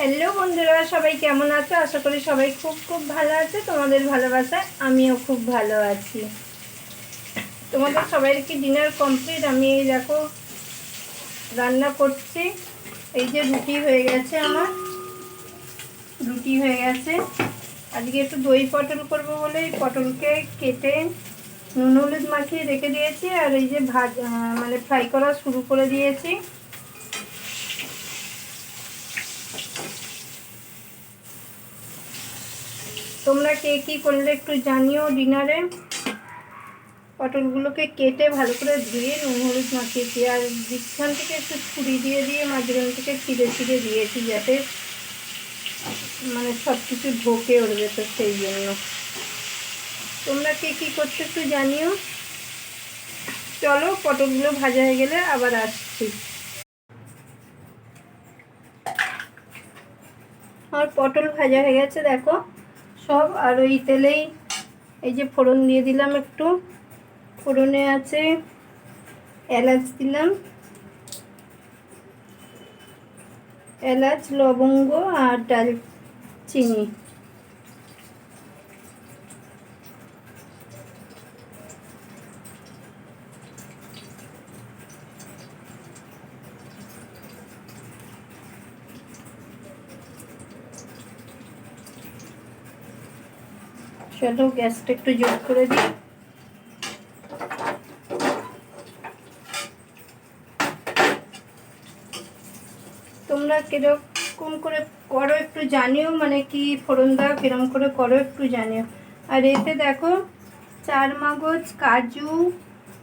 Hello বন্ধুরা, সবাই কেমন আছো? আশা করি সবাই খুব খুব ভালো আছে। তোমাদের ভালোবাসায় আমিও খুব ভালো আছি। তোমাদের সবাই কি ডিনার কমপ্লিট? আমি এই দেখো রান্না করছি। এই যে রুটি হয়ে গেছে, আমার রুটি হয়ে গেছে। আজকে একটু দই পটল করবো বলে এই পটলকে কেটে নুন হলুদ মাখিয়ে রেখে দিয়েছি, আর এই যে মানে ফ্রাই করা শুরু করে দিয়েছি। তোমরা কে কী করলে একটু জানিও ডিনারে। পটলগুলোকে কেটে ভালো করে ধুয়ে নুন হলুদ মাখিয়েছি, আর বিছান থেকে একটু ছুরি দিয়ে দিয়ে মাঝখান থেকে ছিঁড়ে ছিঁড়ে দিয়েছি, যাতে মানে সব কিছু ঢোকে ওর ভেতর, সেই জন্য। তোমরা কে কী করছো একটু জানিও। চলো, পটলগুলো ভাজা হয়ে গেলে আবার আসছি। আর পটল ভাজা হয়ে গেছে দেখো সব। আর ওই তেলেই এই যে ফোড়ন দিয়ে দিলাম একটু। ফোড়নে আছে এলাচ দিলাম, এলাচ, লবঙ্গ আর দারচিনি। চলো গ্যাসটা একটু জোর করে দিই। তোমরা কিরকম করে করো একটু জানিও, মানে কি ফোড়ন দাও কিরকম করে করো একটু জানিও। আর এতে দেখো চারমগজ, কাজু,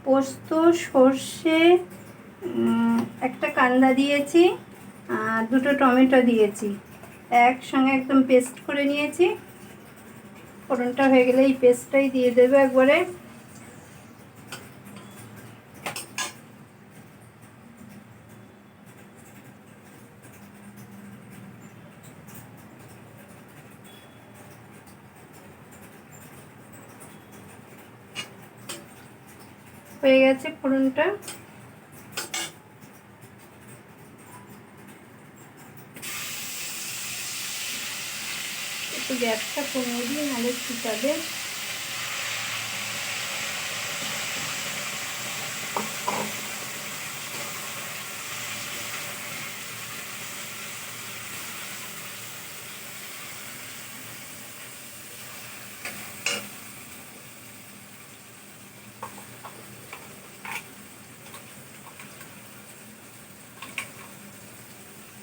পোস্ত, সর্ষে, একটা কান্দা দিয়েছি, আর দুটো টমেটো দিয়েছি, একসঙ্গে একদম পেস্ট করে নিয়েছি। ফোড়নটা হয়ে গেলে এই পেস্টটাই দিয়ে দেবে একবারে। হয়ে গেছে ফোড়নটা। একটু গ্যাসটা কমিয়ে দিই, নাহলে শুকাবে।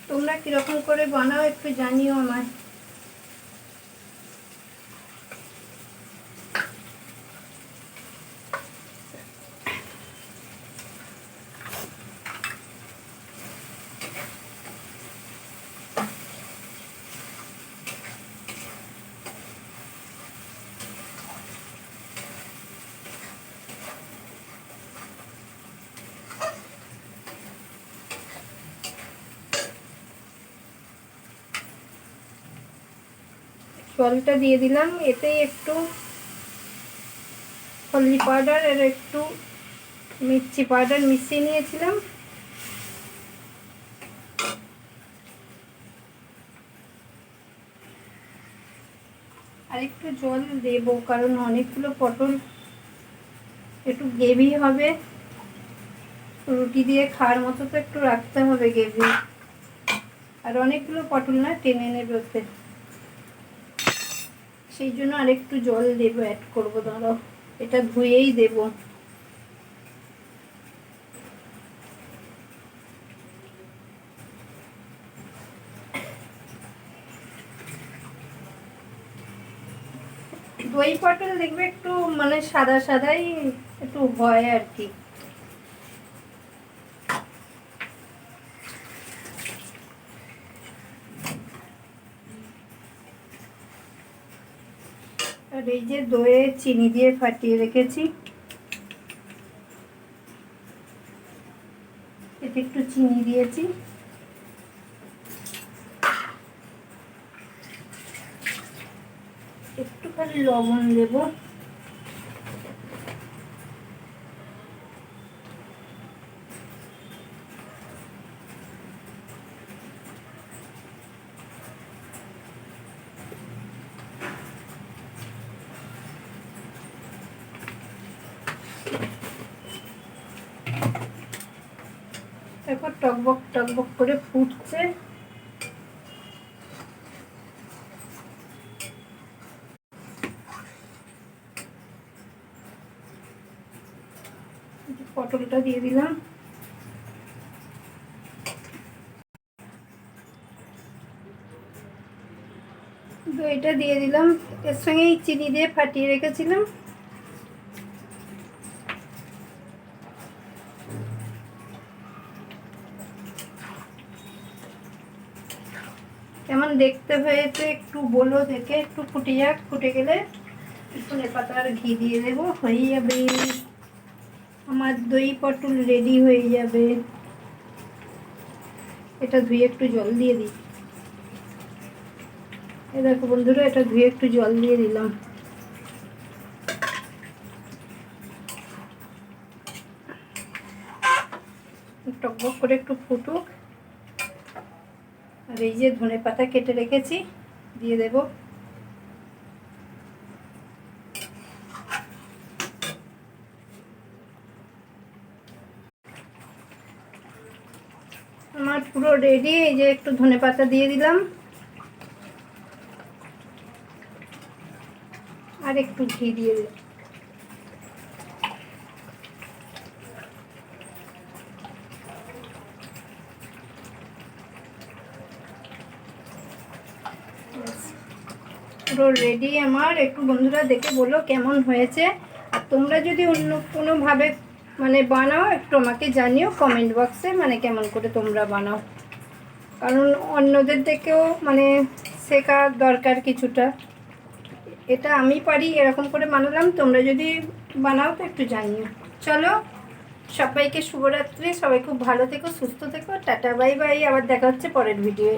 তোমরা কিরকম করে বানাও একটু জানিও আমায়। জলটা দিয়ে দিলাম, এতেই একটু হলদি পাউডার আর একটু মির্চি পাউডার মিশিয়ে নিয়েছিলাম। আর একটু জল দেবো, কারণ অনেকগুলো পটল, একটু গ্রেভি হবে, রুটি দিয়ে খাওয়ার মতো তো একটু রাখতে হবে গ্রেভি। আর অনেকগুলো পটল না, টেনে নেবে ওতে, সেই জন্য আর একটু জল দেবো, অ্যাড করবো। ধরো এটা ধুয়েই দেবো। দই পটল দেখবে একটু মানে সাদা সাদাই একটু হয় আর কি। আর এই যে দইয়ে চিনি দিয়ে ফাটিয়ে রেখেছি, এতে একটু চিনি দিয়েছি, একটুখানি লবণ দেবো। দেখো টকবক টকবক করে ফুটছে। পটলটা দিয়ে দিলাম, দইটা দিয়ে দিলাম, এর সঙ্গে চিনি দিয়ে ফাটিয়ে রেখেছিলাম। কেমন দেখতে হয়েছে একটু বলো দেখে, একটু ফুটে যাক, ফুটে গেলে ধনে পাতার ঘি দিয়ে দেবো, হয়ে যাবে আমার দই পটল রেডি হয়ে যাবে। এটা ধুয়ে একটু জল দিয়ে দিই। এই দেখো বন্ধুরা, এটা ধুয়ে একটু জল দিয়ে দিলাম। টকবক করে একটু ফুটুক। আর এই যে ধনে পাতা কেটে রেখেছি দিয়ে দেব। আমার পুরো রেডি। এই যে একটু ধনে পাতা দিয়ে দিলাম, আর একটু ঘি দিয়ে দিলাম। পুরো রেডি আমার। একটু বন্ধুরা দেখে বলো কেমন হয়েছে। আর তোমরা যদি অন্য কোনোভাবে মানে বানাও একটু আমাকে জানিও কমেন্ট বক্সে, মানে কেমন করে তোমরা বানাও, কারণ অন্যদের দেখেও মানে শেখার দরকার কিছুটা। এটা আমি পারি এরকম করে বানালাম, তোমরা যদি বানাও তো একটু জানিও। চলো, সবাইকে শুভরাত্রি, সবাই খুব ভালো থেকো, সুস্থ থেকো, টাটা বাই বাই। আবার দেখা হচ্ছে পরের ভিডিওয়ে।